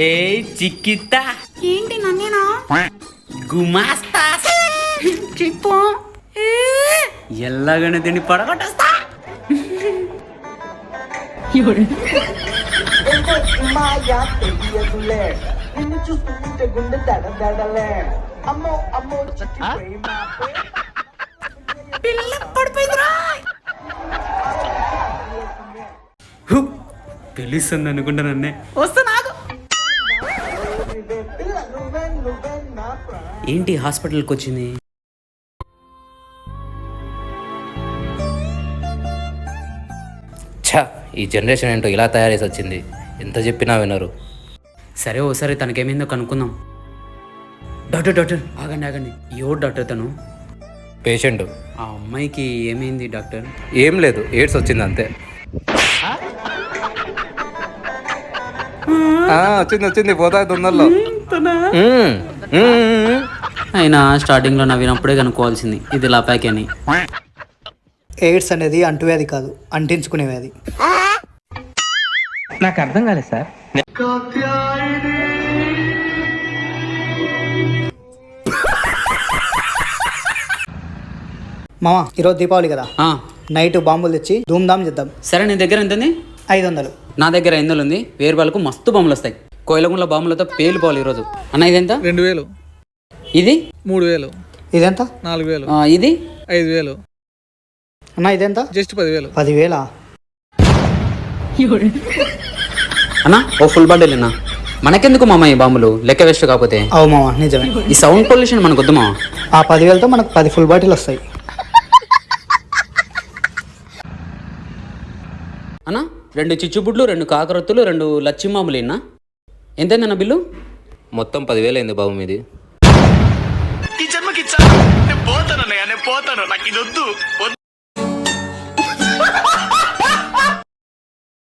ఏ చిక్కితా ఏంటి నన్నేనా? గుమాస్తా చెప్పు. ఎల్లగానే తిని పడగొట్టేస్తా. మాయా తెలియదులే నిన్ను చూస్తుంటే గుండె దడదడలే అమ్మో అమ్మో చిట్టి ప్రేమ పిల్ల పడిపోయిందిరా. పిలుస్తుంది అనుకుంటా నన్నే. వస్తా నాకు. పిల్ల నువ్వే నువ్వే నా ఏంటి హాస్పిటల్కి వచ్చింది? ఛా, ఈ జనరేషన్ ఏంటో ఇలా తయారు చేసి వచ్చింది. ఎంత చెప్పినా వినరు. సరే ఓసారి తనకేమైందో కనుక్కుందాం. డాక్టర్ డాక్టర్ ఆగండి ఆగండి. ఎవరు డాక్టర్ తను? పేషెంట్. ఆ అమ్మాయికి ఏమైంది డాక్టర్? ఏం లేదు, ఎయిడ్స్ వచ్చింది అంతే. వచ్చింది వచ్చింది, పోతా తొందరలో. అయినా స్టార్టింగ్లో నవ్వినప్పుడే కనుక్కోవాల్సింది ఇది లాపాకి అని. ఎయిడ్స్ అనేది అంటువ్యాధి కాదు, అంటించుకునే వ్యాధి. నాకు అర్థం కాలేదు సార్. మామ ఈరోజు దీపావళి కదా, ఆ, నైట్ బాంబులు తెచ్చి ధూమ్ధామ్ చేద్దాం. సరే నీ దగ్గర ఎంతుంది? 500. నా దగ్గర 500 ఉంది. వేరు వాళ్ళకు మస్తు బాంబులు వస్తాయి. కోయిలగుండ్ల బాంబులతో పేలిపోవాలి ఈరోజు. అన్న ఇదెంత? 2000. ఇది 3000. ఇదెంత? 4000. ఇది 5000. అన్న ఇదెంత? జస్ట్ 10,000. 10,000. అన్న ఓ ఫుల్ బండిల్ అన్న. మనకెందుకు మామ ఈ బాంబులు, లెక్క వేస్ట్ కాకపోతే. అవు మామ నిజమే. ఈ సౌండ్ పొల్యూషన్ మనకు వద్దు మామ. ఆ 10,000తో మనకు 10 ఫుల్ బాటిల్ వస్తాయి. అన్న 2 చిచ్చుబుడ్లు, 2 కాకరొత్తులు, 2 లచ్చి మామూలు అన్న. ఎంతైందన్న బిల్లు? మొత్తం 10,000 అయింది బాబు మీది. ఈ జన్మకి నేను పోతాను, నాకు ఇది వద్దు.